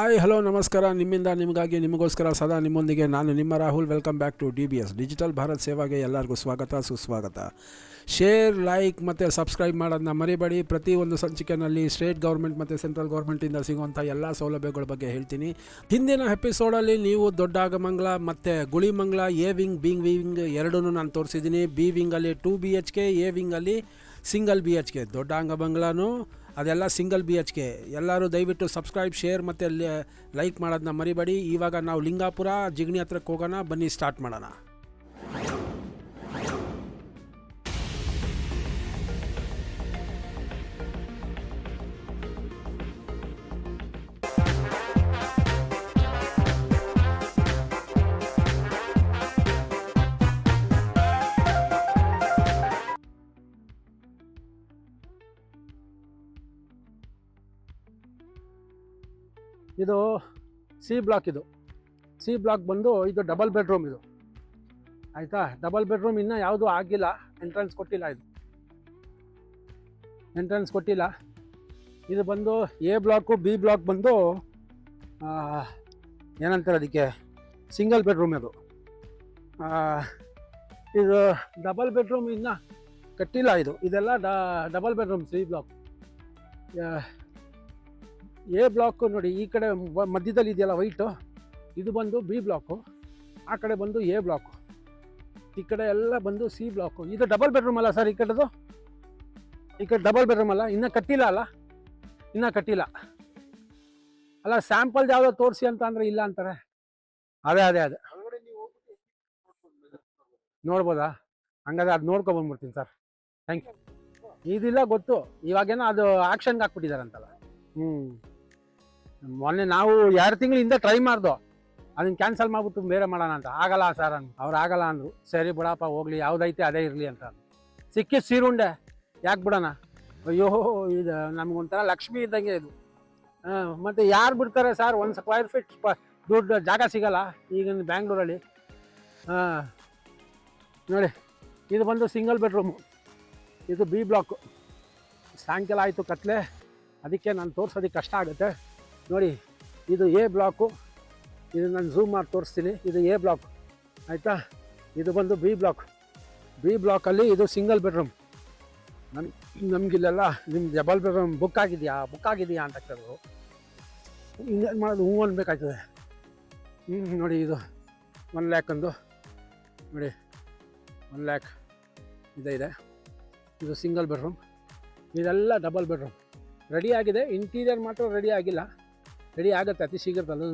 Hi hello ನಮಸ್ಕಾರ. ನಿಮ್ಮಿಂದ ನಿಮಗಾಗಿ ನಿಮಗೋಸ್ಕರ ಸದಾ ನಿಮ್ಮೊಂದಿಗೆ ನಾನು ನಿಮ್ಮ Rahul. Welcome back to DBS digital Bharat ಸೇವಾಗೆ ಎಲ್ಲರಿಗೂ ಸ್ವಾಗತ ಸುಸ್ವಾಗತ. ಶೇರ್, ಲೈಕ್ ಮತ್ತು ಸಬ್ಸ್ಕ್ರೈಬ್ ಮಾಡೋದನ್ನ ಮರಿಬೇಡಿ. ಪ್ರತಿಯೊಂದು ಸಂಚಿಕೆಯಲ್ಲಿ ಸ್ಟೇಟ್ ಗೌರ್ಮೆಂಟ್ ಮತ್ತು ಸೆಂಟ್ರಲ್ ಗೌರ್ಮೆಂಟಿಂದ ಸಿಗುವಂಥ ಎಲ್ಲ ಸೌಲಭ್ಯಗಳ ಬಗ್ಗೆ ಹೇಳ್ತೀನಿ. ಹಿಂದಿನ ಎಪಿಸೋಡಲ್ಲಿ ನೀವು ದೊಡ್ಡಾಗಮಂಗ್ಲ ಮತ್ತು Gulimangala A wing B wing ಎರಡೂ ನಾನು ತೋರಿಸಿದ್ದೀನಿ. ಬಿ ವಿಂಗಲ್ಲಿ 2 BHK, ಎ ವಿಂಗಲ್ಲಿ ಸಿಂಗಲ್ BHK. ದೊಡ್ಡ ಅಂಗಬಂಗ್ಲಾನು ಅದೆಲ್ಲ ಸಿಂಗಲ್ BHK. ಎಲ್ಲರೂ ದಯವಿಟ್ಟು ಸಬ್ಸ್ಕ್ರೈಬ್, ಶೇರ್ ಮತ್ತು ಲೈಕ್ ಮಾಡೋದನ್ನ ಮರಿಬೇಡಿ. ಇವಾಗ ನಾವು ಲಿಂಗಾಪುರ ಜಿಗಣಿ ಹತ್ರಕ್ಕೆ ಹೋಗೋಣ. ಬನ್ನಿ ಸ್ಟಾರ್ಟ್ ಮಾಡೋಣ. ಇದು ಸಿ ಬ್ಲಾಕ್. ಇದು ಸಿ ಬ್ಲಾಕ್ ಬಂದು ಇದು ಡಬಲ್ ಬೆಡ್ರೂಮ್. ಇದು ಆಯಿತಾ, ಡಬಲ್ ಬೆಡ್ರೂಮ್ ಇನ್ನೂ ಯಾವುದೂ ಆಗಿಲ್ಲ. ಎಂಟ್ರೆನ್ಸ್ ಕೊಟ್ಟಿಲ್ಲ. ಎಂಟ್ರೆನ್ಸ್ ಕೊಟ್ಟಿಲ್ಲ. ಇದು ಬಂದು ಎ ಬ್ಲಾಕು. ಬಿ ಬ್ಲಾಕ್ ಬಂದು ಏನಂತಾರೆ ಅದಕ್ಕೆ, ಸಿಂಗಲ್ ಬೆಡ್ರೂಮ್. ಇದು ಡಬಲ್ ಬೆಡ್ರೂಮ್ ಇನ್ನೂ ಕಟ್ಟಿಲ್ಲ. ಇದೆಲ್ಲ double bedroom. C block. A block ನೋಡಿ, ಈ ಕಡೆ ಮಧ್ಯದಲ್ಲಿ ಇದೆಯಲ್ಲ ವೈಟು, ಇದು ಬಂದು ಬಿ ಬ್ಲಾಕು. ಆ ಕಡೆ ಬಂದು ಎ ಬ್ಲಾಕು. ಈ ಕಡೆ ಎಲ್ಲ ಬಂದು ಸಿ ಬ್ಲಾಕು. ಇದು ಡಬಲ್ ಬೆಡ್ರೂಮ್ ಅಲ್ಲ ಸರ್? ಈ ಕಡೆದು ಡಬಲ್ ಬೆಡ್ರೂಮ್ ಅಲ್ಲ? ಇನ್ನೂ ಕಟ್ಟಿಲ್ಲ ಅಲ್ಲ? ಇನ್ನೂ ಕಟ್ಟಿಲ್ಲ ಅಲ್ಲ? ಸ್ಯಾಂಪಲ್ ಯಾವುದೋ ತೋರಿಸಿ ಅಂತ ಅಂದರೆ ಇಲ್ಲ ಅಂತಾರೆ. ಅದೇ ನೋಡ್ಬೋದಾ? ಹಂಗಾದ್ರೆ ಅದು ನೋಡ್ಕೊಬಂದ್ಬಿಡ್ತೀನಿ ಸರ್. Thank you. ಇದಿಲ್ಲ ಗೊತ್ತು. ಇವಾಗೇನೋ ಅದು ಆ್ಯಕ್ಷನ್ಗೆ ಹಾಕ್ಬಿಟ್ಟಿದ್ದಾರಂತಲ್ಲ. ಮೊನ್ನೆ ನಾವು 2 ತಿಂಗಳಿಂದ ಟ್ರೈ ಮಾಡ್ದೋ, ಅದನ್ನು ಕ್ಯಾನ್ಸಲ್ ಮಾಡಿಬಿಟ್ಟು ಬೇರೆ ಮಾಡೋಣ ಅಂತ. ಆಗಲ್ಲ ಸರ್ ಅವ್ರು ಆಗಲ್ಲ ಅಂದರು. ಸರಿ ಬಿಡಪ್ಪ, ಹೋಗ್ಲಿ, ಯಾವುದೈತೆ ಅದೇ ಇರಲಿ ಅಂತ. ಸಿಕ್ಕಿ ಸೀರುಂಡೆ ಯಾಕೆ ಬಿಡೋಣ? ಅಯ್ಯೋ, ಇದು ನಮಗೊಂಥರ ಲಕ್ಷ್ಮಿ ಇದ್ದಂಗೆ ಇದು. ಮತ್ತು ಯಾರು ಬಿಡ್ತಾರೆ ಸರ್? 1 ಸ್ಕ್ವೇರ್ ಫೀಟ್ ದುಡ್ಡು ಜಾಗ ಸಿಗಲ್ಲ ಈಗ ಬ್ಯಾಂಗ್ಳೂರಲ್ಲಿ. ನೋಡಿ, ಇದು ಬಂದು ಸಿಂಗಲ್ ಬೆಡ್ರೂಮು. ಇದು ಬಿ ಬ್ಲಾಕು. ಸಾಯಂಕಾಲ ಆಯಿತು, ಕತ್ಲೆ, ಅದಕ್ಕೆ ನಾನು ತೋರಿಸೋದಕ್ಕೆ ಕಷ್ಟ ಆಗುತ್ತೆ. ನೋಡಿ, ಇದು ಎ ಬ್ಲಾಕು. ಇದು ನಾನು ಝೂಮ್ ಮಾಡಿ ತೋರಿಸ್ತೀನಿ. ಇದು ಎ ಬ್ಲಾಕ್ ಆಯಿತಾ. ಇದು ಬಂದು ಬಿ ಬ್ಲಾಕ್. ಬಿ ಬ್ಲಾಕಲ್ಲಿ ಇದು ಸಿಂಗಲ್ ಬೆಡ್ರೂಮ್. ನಮಗಿಲ್ಲೆಲ್ಲ ನಿಮ್ಮ ಡಬಲ್ ಬೆಡ್ರೂಮ್ ಬುಕ್ ಆಗಿದೆಯಾ ಅಂತ ಕೇಳಿದ್ರು. ಇನ್ನೇನು ಮಾಡೋದು, ಹ್ಞೂ ಅನ್ಬೇಕಾಯ್ತದೆ. ನೋಡಿ, ಇದು 1 ಲ್ಯಾಕ್ ಅಂದು ನೋಡಿ, 1 ಲ್ಯಾಕ್ ಇದೆ. ಇದು ಸಿಂಗಲ್ ಬೆಡ್ರೂಮ್. ಇದೆಲ್ಲ ಡಬಲ್ ಬೆಡ್ರೂಮ್. ರೆಡಿ ಆಗಿದೆ. ಇಂಟೀರಿಯರ್ ಮಾತ್ರ ರೆಡಿ ಆಗಿಲ್ಲ. ರೆಡಿ ಆಗುತ್ತೆ ಅತಿ ಶೀಘ್ರದಲ್ಲೂ.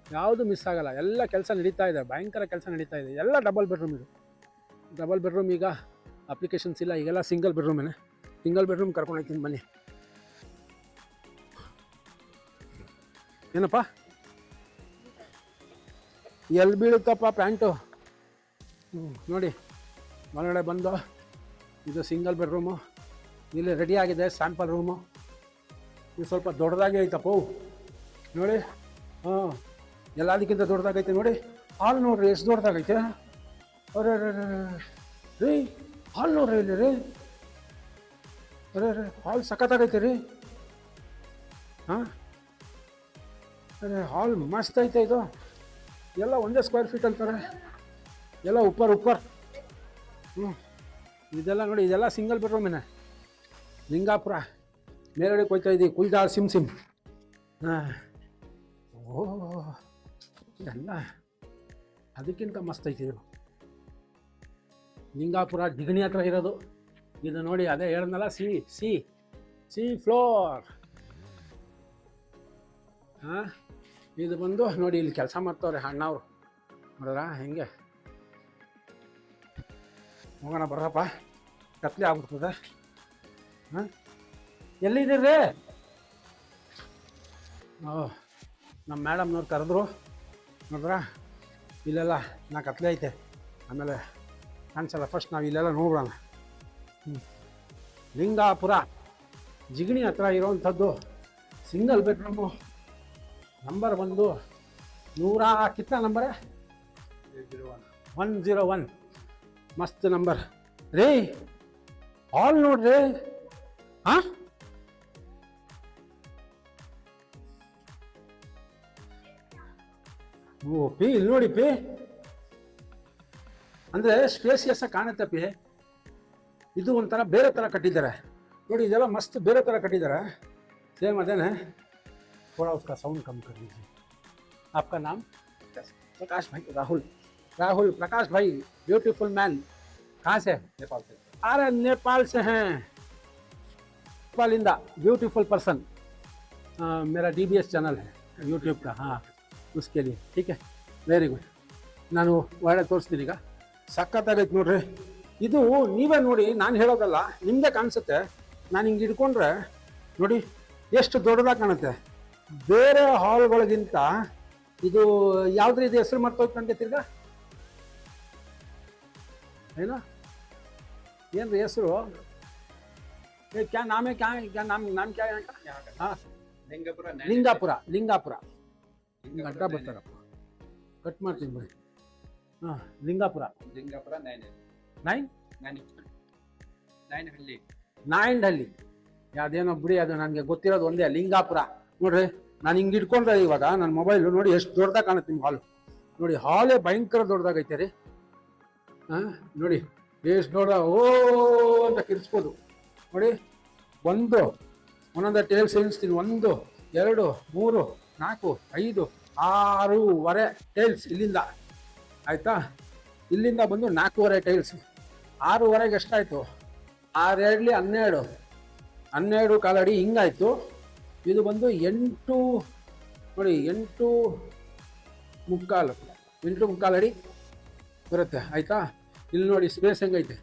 ಯಾವುದು ಮಿಸ್ ಆಗೋಲ್ಲ. ಎಲ್ಲ ಕೆಲಸ ನಡೀತಾ ಇದೆ, ಭಯಂಕರ ಕೆಲಸ ನಡೀತಾ ಇದೆ. ಎಲ್ಲ ಡಬಲ್ ಬೆಡ್ರೂಮ್. ಇದು ಡಬಲ್ ಬೆಡ್ರೂಮ್. ಈಗ ಅಪ್ಲಿಕೇಶನ್ಸ್ ಇಲ್ಲ, ಈಗೆಲ್ಲ ಸಿಂಗಲ್ ಬೆಡ್ರೂಮೇನೆ. ಸಿಂಗಲ್ ಬೆಡ್ರೂಮ್ ಕರ್ಕೊಂಡು ಹೋಗ್ತೀನಿ ಬನ್ನಿ. ಏನಪ್ಪ, ಎಲ್ಲಿ ಬೀಳುತ್ತಪ್ಪ ಪ್ಯಾಂಟು? ನೋಡಿ, ಒಳಗಡೆ ಬಂದು ಇದು ಸಿಂಗಲ್ ಬೆಡ್ರೂಮು. ಇಲ್ಲಿ ರೆಡಿ ಆಗಿದೆ ಸ್ಯಾಂಪಲ್ ರೂಮು. ಇದು ಸ್ವಲ್ಪ ದೊಡ್ಡದಾಗಿ ಐತಪ್ಪ ನೋಡಿ. ಎಲ್ಲದಕ್ಕಿಂತ ದೊಡ್ಡದಾಗೈತೆ ನೋಡಿ. ಹಾಲ್ ನೋಡ್ರಿ, ಎಷ್ಟು ದೊಡ್ಡದಾಗೈತೆ. ಅರೆ ರೀ, ಹಾಲ್ ನೋಡ್ರಿ ಇಲ್ಲಿ ರೀ. ಅರೆ ಹಾಲ್ ಸಖತ್ತಾಗೈತೆ ರೀ. ಅರೆ ಹಾಲ್ ಮಸ್ತ್ ಐತೆ. ಇದು ಎಲ್ಲ 1 ಸ್ಕ್ವೇರ್ ಫೀಟ್ ಅಂತಾರೆ. ಎಲ್ಲ ಉಪ್ಪರ್. ಇದೆಲ್ಲ ನೋಡಿ, ಇದೆಲ್ಲ ಸಿಂಗಲ್ ಬೆಡ್ರೂಮೇನೆ. ಲಿಂಗಾಪುರ ಮೇಲ್ಗಡೆಗೆ ಹೋಗ್ತಾ ಇದ್ದೀವಿ. ಕುಲ್ಜಾ ಸಿಮ್. ಓ, ಎಲ್ಲ ಅದಕ್ಕಿಂತ ಮಸ್ತ್ ಐತಿ ಇದು. ಲಿಂಗಾಪುರ ಜಿಗಣಿ ಹತ್ರ ಇರೋದು ಇದು. ನೋಡಿ, ಅದೇ ಹೇಳಿದ್ನಲ್ಲ, ಸಿ ಫ್ಲೋರ್. ಇದು ಬಂದು ನೋಡಿ, ಇಲ್ಲಿ ಕೆಲಸ ಮಾಡ್ತವ್ರೆ ಅಣ್ಣವ್ರು. ನೋಡ್ರ ಹೆಂಗೆ? ಹೋಗೋಣ ಬರ್ರಪ್ಪ, ಕತ್ಲೆ ಆಗ್ಬಿಡ್ತದೆ. ಎಲ್ಲಿದ್ದೀರಿ? ನಮ್ಮ ಮೇಡಮ್ನವ್ರು ಕರೆದ್ರು. ನೋಡ್ರ, ಇಲ್ಲೆಲ್ಲ ನಾ ಕತ್ಲೆ ಐತೆ, ಆಮೇಲೆ ಕಾಣಿಸಲ್ಲ. ಫಸ್ಟ್ ನಾವು ಇಲ್ಲೆಲ್ಲ ನೋಡ್ಬಿಡೋಣ. ಲಿಂಗಾಪುರ ಜಿಗಣಿ ಹತ್ರ ಇರೋವಂಥದ್ದು ಸಿಂಗಲ್ ಬೆಡ್ರೂಮು. ನಂಬರ್ ಬಂದು 100 ಕಿತ್ತ ನಂಬರೇ 101. ಮಸ್ತ್ ನಂಬರ್ ರೀ. ಹಾಲ್ ನೋಡ್ರಿ. ಓ ಪಿ ಇಲ್ಲಿ ನೋಡಿ ಪಿ, ಅಂದರೆ ಸ್ಪೇಸಿಯಸ್ ಕಾಣುತ್ತೆ ಪಿ. ಇದು ಒಂಥರ ಬೇರೆ ಥರ ಕಟ್ಟಿದ್ದಾರೆ ನೋಡಿ, ಇದೆಲ್ಲ ಮಸ್ತ್ ಬೇರೆ ಥರ ಕಟ್ಟಿದ್ದಾರೆ. ಸೇಮ್ ಅದೇನೆ. थोड़ा उसका साउंड कम कर लीजिए. आपका नाम? प्रकाश भाई. राहुल प्रकाश भाई, ब्यूटीफुल मैन. कहाँ से? नेपाल से. अरे नेपाल से हैं. नेपाल इंदा ब्यूटीफुल पर्सन. मेरा DBS चैनल है यूट्यूब का. हाँ, उसके लिए ठीक है. Very good. ನಾನು ಒಳ್ಳೆ ತೋರಿಸ್ತೀನಿ ಈಗ. ಸಖತ್ತಾಗೈತೆ ನೋಡ್ರಿ. ಇದು ನೀವೇ ನೋಡಿ, ನಾನು ಹೇಳೋದಲ್ಲ, ನಿಮ್ಮದೇ ಕಾಣಿಸುತ್ತೆ. ನಾನು ಹಿಂಗೆ ಹಿಡ್ಕೊಂಡ್ರೆ ನೋಡಿ ಎಷ್ಟು ದೊಡ್ಡದಾಗಿ ಕಾಣುತ್ತೆ. ಬೇರೆ ಹಾಲ್ಗಳಿಗಿಂತ ಇದು ಯಾವ್ದ್ರ ಇದು ಹೆಸರು ಮರ್ತೋಯ್ತು ನನಗೆ ತಿರ್ಗಾ. ಏನೋ ಏನ್ರಿ ಹೆಸರು? ಕ್ಯಾ ನಾಮೇ ಕ್ಯಾ ನಾಮ್ ಕ್ಯಾ? ಹಾಂ, ಲಿಂಗಾಪುರ. ಗಡ್ಡ ಬರ್ತಾರಪ್ಪ, ಕಟ್ ಮಾಡ್ತೀನಿ ಬಿಡಿ. ಹಾಂ, ಲಿಂಗಾಪುರ ನಾಯಂಡಹಳ್ಳಿ. ಅದೇನೋ ಬಿಡಿ, ಅದು ನನಗೆ ಗೊತ್ತಿರೋದು ಒಂದೇ, ಲಿಂಗಾಪುರ. ನೋಡ್ರಿ, ನಾನು ಹಿಂಗೆ ಇಟ್ಕೊಂಡ್ರೆ ಇವಾಗ ನನ್ನ ಮೊಬೈಲು ನೋಡಿ ಎಷ್ಟು ದೊಡ್ಡದಾಗಿ ಕಾಣುತ್ತೆ ನಿಮ್ಮ ಹಾಲು. ನೋಡಿ ಹಾಲೇ ಭಯಂಕರ ದೊಡ್ಡದಾಗೈತೆ ರೀ. ಹಾಂ ನೋಡಿ ಎಷ್ಟು ದೊಡ್ಡ, ಓ ಅಂತ ಕಿರಿಸ್ಬೋದು ನೋಡಿ. ಒಂದೊಂದೇ ಟೇಲ್ಸ್ ಎಣಿಸ್ತೀನಿ. 1 2 3 4 5 6 ಟೇಲ್ಸ್ ಇಲ್ಲಿಂದ ಆಯಿತಾ. ಇಲ್ಲಿಂದ ಬಂದು 4 ಟೈಲ್ಸ್. 6 ಎಷ್ಟಾಯಿತು? 6 12 12 ಕಾಲಡಿ ಹಿಂಗಾಯಿತು. ಇದು ಬಂದು 8 ನೋಡಿ, 8 ಮುಕ್ಕಾಲು ಅಡಿ ಬರುತ್ತೆ ಆಯಿತಾ. ಇಲ್ಲಿ ನೋಡಿ ಸ್ಪೇಸ್ ಹೆಂಗೈತೆ.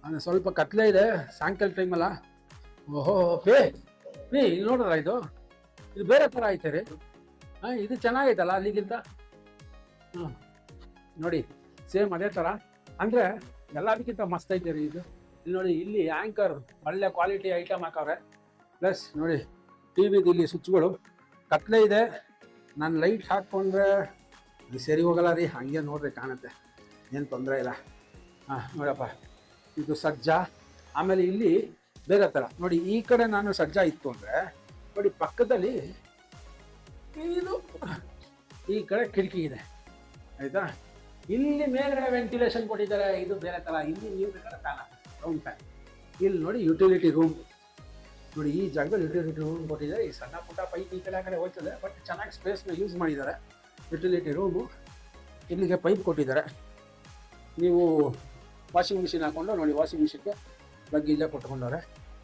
ಅಂದರೆ ಸ್ವಲ್ಪ ಕತ್ಲೆ ಇದೆ ಸಾಯಂಕಾಲ ಟೈಮಲ್ಲ. ಓಹೋ ಪೇ ಇಲ್ಲಿ ನೋಡಿದ್ರ, ಇದು ಬೇರೆ ಥರ ಐತೆ ರೀ. ಹಾಂ, ಇದು ಚೆನ್ನಾಗೈತಲ್ಲ ಅಲ್ಲಿಗಿಂತ. ಹಾಂ ನೋಡಿ, ಸೇಮ್ ಅದೇ ಥರ. ಅಂದರೆ ಎಲ್ಲದಕ್ಕಿಂತ ಮಸ್ತ್ ಐತೆ ರೀ ಇದು. ಇಲ್ಲಿ ನೋಡಿ, ಇಲ್ಲಿ ಆ್ಯಂಕರ್ ಒಳ್ಳೆ ಕ್ವಾಲಿಟಿ ಐಟಮ್ ಹಾಕವ್ರೆ. ಪ್ಲಸ್ ನೋಡಿ ಟಿವಿದು ಇಲ್ಲಿ ಸ್ವಿಚ್ಗಳು. ಕತ್ಲೆ ಇದೆ, ನಾನು ಲೈಟ್ ಹಾಕ್ಕೊಂಡ್ರೆ ಇದು ಸರಿ ಹೋಗಲ್ಲ ರೀ. ಹಾಗೆ ನೋಡ್ರಿ ಕಾಣುತ್ತೆ, ಏನು ತೊಂದರೆ ಇಲ್ಲ. ಹಾಂ ನೋಡಪ್ಪ, ಇದು ಸಜ್ಜಾ. ಆಮೇಲೆ ಇಲ್ಲಿ ಬೇರೆ ಥರ ನೋಡಿ. ಈ ಕಡೆ ನಾನು ಸಜ್ಜಾ ಇತ್ತು ಅಂದರೆ ನೋಡಿ, ಪಕ್ಕದಲ್ಲಿ ಇದು ಈ ಕಡೆ ಕಿಟಕಿ ಇದೆ ಆಯಿತಾ. ಇಲ್ಲಿ ಮೇಲ್ಗಡೆ ವೆಂಟಿಲೇಷನ್ ಕೊಟ್ಟಿದ್ದಾರೆ, ಇದು ಬೇರೆ ಥರ. ಇಲ್ಲಿ ನೀವು ಬೇಕಾದ್ರೆ ಫ್ಯಾನ್ ರೌಂಡ್ ಫ್ಯಾನ್. ಇಲ್ಲಿ ನೋಡಿ ಯುಟಿಲಿಟಿ ರೂಮ್ ನೋಡಿ, ಈ ಜಾಗದಲ್ಲಿ ಯುಟಿಲಿಟಿ ರೂಮ್ ಕೊಟ್ಟಿದ್ದಾರೆ. ಈ ಸಣ್ಣ ಪುಟ್ಟ ಪೈಪ್ ಈ ಕಡೆ ಹೋಗ್ತದೆ, ಬಟ್ ಚೆನ್ನಾಗಿ ಸ್ಪೇಸ್ನ ಯೂಸ್ ಮಾಡಿದ್ದಾರೆ. ಯುಟಿಲಿಟಿ ರೂಮು, ಇಲ್ಲಿಗೆ ಪೈಪ್ ಕೊಟ್ಟಿದ್ದಾರೆ. ನೀವು ವಾಷಿಂಗ್ ಮಿಷಿನ್ ಹಾಕ್ಕೊಂಡು ನೋಡಿ, ವಾಷಿಂಗ್ ಮಿಷಿನ್ಗೆ ಪ್ಲಗ್ ಇಲ್ಲೇ ಕೊಟ್ಕೊಂಡವ್ರೆ.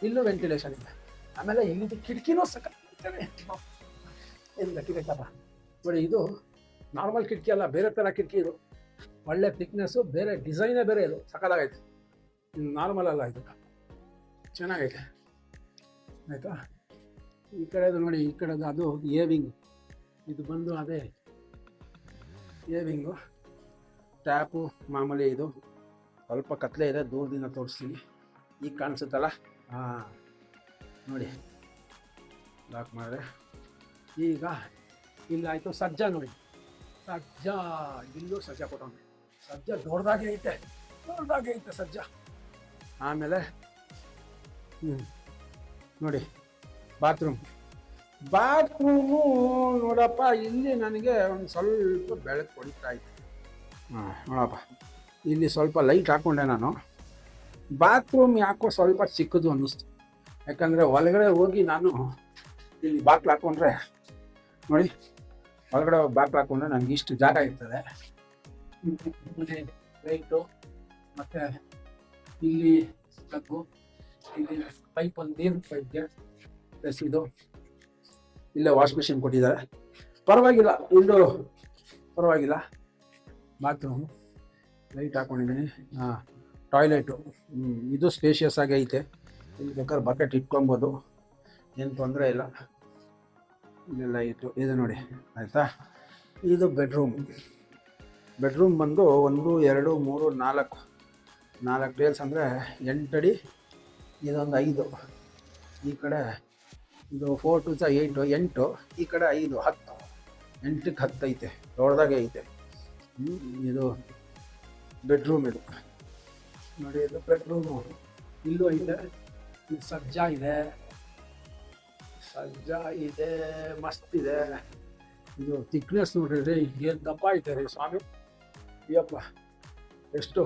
ಇಲ್ಲೂ ವೆಂಟಿಲೇಷನ್ ಇದೆ. ಆಮೇಲೆ ಇಲ್ಲಿಂದ ಕಿಟಕಿನೂ ಸಕ್ಕತ್ತಾಗಿದೆ. ಏನು ಗಟ್ಟಿಗಟ್ಟಪ್ಪ ನೋಡಿ. ಇದು ನಾರ್ಮಲ್ ಕಿಟಕಿ ಅಲ್ಲ, ಬೇರೆ ಥರ ಕಿಟಕಿ. ಇದು ಒಳ್ಳೆ ಥಿಕ್ನೆಸ್ಸು, ಬೇರೆ ಡಿಸೈನೇ ಬೇರೆ. ಇದು ಸಕ್ಕತ್ತಾಗೈತೆ, ಇದು ನಾರ್ಮಲ್ ಅಲ್ಲ, ಇದು ಚೆನ್ನಾಗೈತೆ ಆಯಿತಾ. ಈ ಕಡೆದು ನೋಡಿ, ಈ ಕಡೆದು ಅದು ಏವಿಂಗ್. ಇದು ಬಂದು ಅದೇ ಏವಿಂಗು. ಟ್ಯಾಪು ಮಾಮೂಲಿ. ಇದು ಸ್ವಲ್ಪ ಕತ್ಲೆ ಇದೆ, ದೂರದಿಂದ ತೋರಿಸ್ತೀನಿ. ಈಗ ಕಾಣಿಸುತ್ತಲ್ಲ. ಹಾಂ ನೋಡಿ, ಲಾಕ್ ಮಾಡಿದೆ. ಈಗ ಇಲ್ಲಾಯಿತು ಸಜ್ಜಾ ನೋಡಿ. ಸಜ್ಜಾ ಇಲ್ಲೂ ಸಜ್ಜಾ ಕೊಟ್ಟವನು. ಸಜ್ಜಾ ದೊಡ್ಡದಾಗೆ ಐತೆ ಸಜ್ಜಾ. ಆಮೇಲೆ ನೋಡಿ ಬಾತ್ರೂಮು ನೋಡಪ್ಪ. ಇಲ್ಲಿ ನನಗೆ ಒಂದು ಸ್ವಲ್ಪ ಬೆಳಕು ಹೊಡಿತಾ ಇತ್ತು. ಹಾಂ ನೋಡಪ್ಪ, ಇಲ್ಲಿ ಸ್ವಲ್ಪ ಲೈಟ್ ಹಾಕ್ಕೊಂಡೆ ನಾನು. ಬಾತ್ರೂಮ್ ಯಾಕೋ ಸ್ವಲ್ಪ ಚಿಕ್ಕದು ಅನ್ನಿಸ್ತು. ಯಾಕಂದರೆ ಒಳಗಡೆ ಹೋಗಿ ನಾನು ಇಲ್ಲಿ ಬಾಕ್ಲು ಹಾಕ್ಕೊಂಡ್ರೆ ನೋಡಿ, ಒಳಗಡೆ ಬಾಕ್ಲು ಹಾಕ್ಕೊಂಡ್ರೆ ನನಗೆ ಇಷ್ಟು ಜಾಗ ಇರ್ತದೆ. ಲೈಟು ಮತ್ತು ಇಲ್ಲಿ ಪ್ಲಗ್ಗು, ಇಲ್ಲಿ ಪೈಪ್, ಒಂದು ನೀರು ಪೈಪ್ಗೆ. ಪ್ಲಸ್ ಇದು ಇಲ್ಲೇ ವಾಶ್ ಮಿಷಿನ್ ಕೊಟ್ಟಿದ್ದಾರೆ. ಪರವಾಗಿಲ್ಲ, ಇಂಡು ಪರವಾಗಿಲ್ಲ. ಬಾತ್ರೂಮು ಲೈಟ್ ಹಾಕ್ಕೊಂಡಿದ್ದೀನಿ. ಹಾಂ, ಟಾಯ್ಲೆಟು ಇದು ಸ್ಪೇಷಿಯಸ್ ಆಗಿ ಐತೆ. ಇಲ್ಲಿ ಬೇಕಾದ್ರೆ ಬಕೆಟ್ ಇಟ್ಕೊಬೋದು, ಏನು ತೊಂದರೆ ಇಲ್ಲ. ಇಲ್ಲೆಲ್ಲ ಇತ್ತು ಇದು ನೋಡಿ ಆಯಿತಾ. ಇದು ಬೆಡ್ರೂಮ್ ಬಂದು 1 2 3 4 ಟೇಲ್ಸ್ ಅಂದರೆ 8 ಅಡಿ. ಇದೊಂದು 5. ಈ ಕಡೆ ಇದು 4 2 8. ಈ ಕಡೆ 5 10. 8ಕ್ಕೆ 10 ಐತೆ, ದೊಡ್ಡದಾಗೆ ಐತೆ. ಇದು ಬೆಡ್ರೂಮ್. ಇದು ನೋಡಿ, ಇದು ಬೆಡ್ರೂಮು. ಇಲ್ಲೂ ಐತೆ. ಇದು ಸಜ್ಜಾ ಇದೆ, ಮಸ್ತ್ ಇದೆ. ಇದು ಥಿಕ್ನೆಸ್ ನೋಡ್ರಿ ರೀ, ಏನು ದಪ್ಪ ಐತೆ ರೀ ಸ್ವಾಮಿ. ಅಯ್ಯಪ್ಪ, ಎಷ್ಟು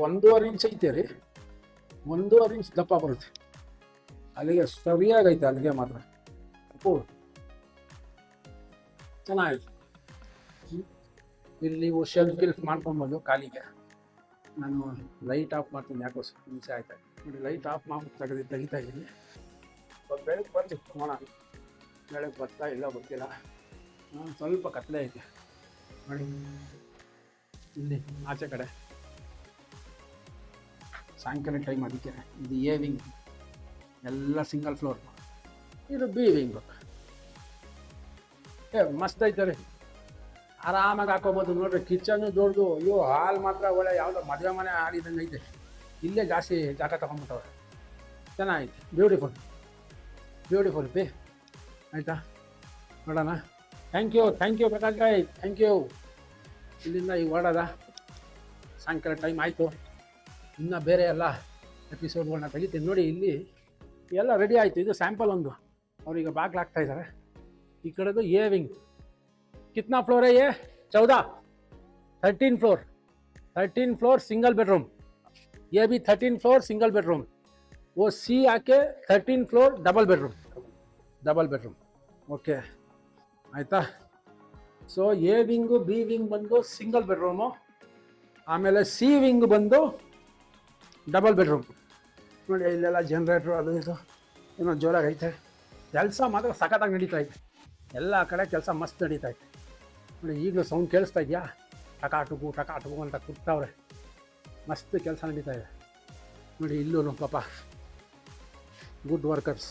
1.5 ಇಂಚ್ ಐತೆ ರೀ, 1.5 ಇಂಚ್ ದಪ್ಪ ಬರುತ್ತೆ. ಅಲ್ಲಿಗೆ ಸರಿಯಾಗೈತೆ, ಅಲ್ಲಿಗೆ ಮಾತ್ರ ಅಪ್ಪು ಚೆನ್ನಾಗೈತೆ. ಇಲ್ಲಿ ನೀವು ಶೆಲ್ಫ್ ಗಿಲ್ಫ್ ಮಾಡ್ಕೊಬೋದು ಕಾಲಿಗೆ. ನಾನು ಲೈಟ್ ಆಫ್ ಮಾಡ್ತೀನಿ, ಯಾಕೋ ಹಿಂಸೆ ಆಯ್ತಾ ನೋಡಿ. ಲೈಟ್ ಆಫ್ ಮಾಡಿ ತೆಗಿತಾ ಇದ್ದೀನಿ. ಬೆಳಗ್ಗೆ ಬಂದು ನೋಡೋಣ, ಬೆಳಗ್ಗೆ ಬರ್ತಾ ಇಲ್ಲ ಗೊತ್ತಿಲ್ಲ. ಸ್ವಲ್ಪ ಕತ್ತಲೆ ಐತೆ ನೋಡಿ. ಇಲ್ಲಿ ಆಚೆ ಕಡೆ ಸಾಯಂಕಾಲ ಟೈಮ್, ಅದಕ್ಕೆ ಇದು ಎ ವಿಂಗ್ ಎಲ್ಲ ಸಿಂಗಲ್ ಫ್ಲೋರ್, ಇದು ಬಿ ವಿಂಗು. ಮಸ್ತ್ ಐತೆ ರೀ, ಆರಾಮಾಗಿ ಹಾಕೋಬೋದು ನೋಡ್ರಿ. ಕಿಚನ್ನು ದೊಡ್ಡದು. ಅಯ್ಯೋ, ಹಾಲ್ ಮಾತ್ರ ಒಳ್ಳೆ ಯಾವುದೋ ಮದುವೆ ಮನೆ ಆಡಿದಂಗೆ ಐತೆ. ಇಲ್ಲೇ ಜಾಸ್ತಿ ಜಾಗ ತೊಗೊಂಡ್ಬಿಟ್ಟವ್ರೆ. ಚೆನ್ನಾಗೈತೆ, ಬ್ಯೂಟಿಫುಲ್ ಬಿ. ಆಯಿತಾ, ನೋಡೋಣ. Thank you Prakash bhai, thank you. ಇಲ್ಲಿಂದ ಈಗ ಹೊರಡೋದ, ಸಾಯಂಕಾಲ ಟೈಮ್ ಆಯಿತು. ಇನ್ನು ಬೇರೆ ಎಲ್ಲ ಎಪಿಸೋಡ್ಗಳನ್ನ ತೆಗಿತೀನಿ ನೋಡಿ. ಇಲ್ಲಿ ಎಲ್ಲ ರೆಡಿ ಆಯಿತು. ಇದು ಸ್ಯಾಂಪಲ್ ಒಂದು, ಅವ್ರೀಗ ಬಾಗ್ಲು ಹಾಕ್ತಾ ಇದ್ದಾರೆ. ಈ ಕಡೆದು ಎ ವಿಂಗ್. कितना फ्लोर है ये? 14, 13 फ्लोर, 13 फ्लोर सिंगल बेडरूम. ये भी 13 फ्लोर सिंगल बेडरूम. वो सी आके 13 फ्लोर डबल बेडरूम. ओके ಆಯಿತಾ. So A wing B wing ಬಂದು ಸಿಂಗಲ್ ಬೆಡ್ರೂಮು, ಆಮೇಲೆ ಸಿ ವಿಂಗ್ ಬಂದು ಡಬಲ್ ಬೆಡ್ರೂಮ್. ನೋಡಿ ಇಲ್ಲೆಲ್ಲ ಜನ್ರೇಟ್ರು ಅದು ಇದು ಏನೋ ಜೋರಾಗಿ ಐತೆ. ಕೆಲಸ ಮಾತ್ರ ಸಖತ್ತಾಗಿ ನಡೀತಾ ಇದೆ. ಎಲ್ಲ ಕಡೆ ಕೆಲಸ ಮಸ್ತ್ ನಡೀತಾ ಇದೆ ನೋಡಿ. ಈಗಲೂ ಸೌಂಡ್ ಕೇಳಿಸ್ತಾ ಇದೆಯಾ? ಟಕಾಟುಕು ಅಂತ ಕೂಗ್ತಾವ್ರೆ. ಮಸ್ತ್ ಕೆಲಸ ನಡೀತಾ ಇದೆ ನೋಡಿ. ಇಲ್ಲೂ ಪಾಪ ಗುಡ್ ವರ್ಕರ್ಸ್.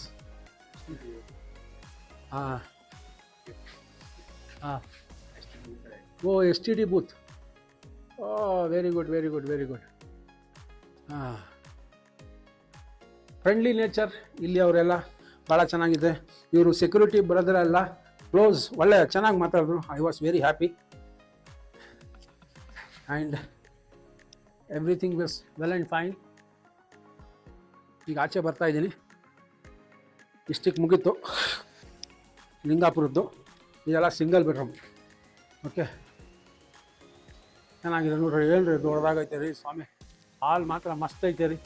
ಹಾಂ, ಓ STD ಬೂತ್. ಓ ವೆರಿ ಗುಡ್. ಹಾಂ, ಫ್ರೆಂಡ್ಲಿ ನೇಚರ್ ಇಲ್ಲಿ ಅವರೆಲ್ಲ ಭಾಳ ಚೆನ್ನಾಗಿದೆ. ಇವರು ಸೆಕ್ಯೂರಿಟಿ ಬ್ರದರ್ ಎಲ್ಲ ಕ್ಲೋಸ್, ಒಳ್ಳೆ ಚೆನ್ನಾಗಿ ಮಾತಾಡಿದ್ರು. I was very happy and everything was well and fine. ಈಗ ಆಚೆ ಬರ್ತಾ ಇದ್ದೀನಿ. ಇಷ್ಟಕ್ಕೆ ಮುಗೀತು ಲಿಂಗಾಪುರದ್ದು. ಇದೆಲ್ಲ ಸಿಂಗಲ್ ಬೆಡ್ರೂಮ್. ಓಕೆ, ಚೆನ್ನಾಗಿದೆ ನೋಡ್ರಿ. ಏನು ರೀ, ದೊಡ್ಡದಾಗೈತೆ ರೀ ಸ್ವಾಮಿ. हाल मात्र मस्त है तेरी.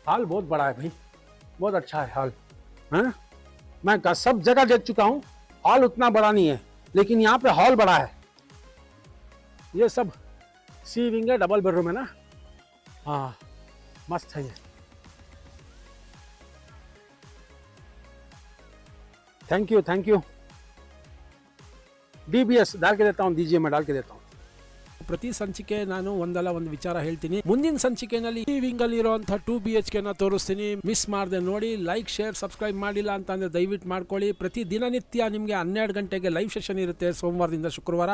हाल बहुत बड़ा है भाई, बहुत अच्छा है हाल. हाँ, मैं सब जगह देख चुका हूँ, हॉल उतना बड़ा नहीं है, लेकिन यहाँ पे हॉल बड़ा है. ये सब सी विंग है, डबल बेडरूम है ना. हाँ, मस्त है ये. Thank you. DBS डाल के देता हूँ, दीजिए, मैं डाल के देता हूँ. ಪ್ರತಿ ಸಂಚಿಕೆ ನಾನು ಒಂದಲ್ಲ ಒಂದು ವಿಚಾರ ಹೇಳ್ತೀನಿ. ಮುಂದಿನ ಸಂಚಿಕೆನಲ್ಲಿ ಈ ವಿಂಗ್ ಅಲ್ಲಿ ಇರುವಂಥ 2 BHK ತೋರಿಸ್ತೀನಿ. ಮಿಸ್ ಮಾಡದೆ ನೋಡಿ. ಲೈಕ್, ಶೇರ್, ಸಬ್ಸ್ಕ್ರೈಬ್ ಮಾಡಿಲ್ಲ ಅಂತಂದ್ರೆ ದಯವಿಟ್ಟು ಮಾಡ್ಕೊಳ್ಳಿ. ಪ್ರತಿ ದಿನನಿತ್ಯ ನಿಮಗೆ 12 ಗಂಟೆಗೆ ಲೈವ್ ಸೆಷನ್ ಇರುತ್ತೆ. ಸೋಮವಾರದಿಂದ ಶುಕ್ರವಾರ,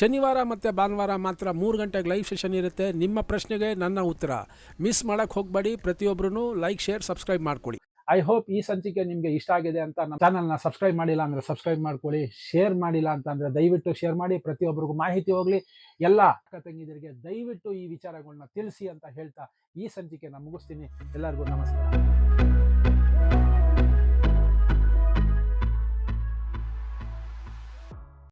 ಶನಿವಾರ ಮತ್ತು ಭಾನುವಾರ ಮಾತ್ರ 3 ಗಂಟೆಗೆ ಲೈವ್ ಸೆಷನ್ ಇರುತ್ತೆ. ನಿಮ್ಮ ಪ್ರಶ್ನೆಗೆ ನನ್ನ ಉತ್ತರ. ಮಿಸ್ ಮಾಡೋಕ್ಕೆ ಹೋಗಬೇಡಿ. ಪ್ರತಿಯೊಬ್ಬರೂ ಲೈಕ್, ಶೇರ್, ಸಬ್ಸ್ಕ್ರೈಬ್ ಮಾಡ್ಕೊಳ್ಳಿ. ಐ ಹೋಪ್ ಈ ಸಂಚಿಕೆ ನಿಮಗೆ ಇಷ್ಟ ಆಗಿದೆ ಅಂತ. ನಮ್ಮ ಚಾನಲ್ನ ಸಬ್ಸ್ಕ್ರೈಬ್ ಮಾಡಿಲ್ಲ ಅಂದರೆ ಸಬ್ಸ್ಕ್ರೈಬ್ ಮಾಡ್ಕೊಳ್ಳಿ. ಶೇರ್ ಮಾಡಿಲ್ಲ ಅಂತಂದರೆ ದಯವಿಟ್ಟು ಶೇರ್ ಮಾಡಿ. ಪ್ರತಿಯೊಬ್ಬರಿಗೂ ಮಾಹಿತಿ ಹೋಗಲಿ. ಎಲ್ಲ ಅಕ್ಕ ತಂಗಿದರಿಗೆ ದಯವಿಟ್ಟು ಈ ವಿಚಾರಗಳನ್ನ ತಿಳಿಸಿ ಅಂತ ಹೇಳ್ತಾ ಈ ಸಂಚಿಕೆನ ಮುಗಿಸ್ತೀನಿ. ಎಲ್ಲರಿಗೂ ನಮಸ್ಕಾರ.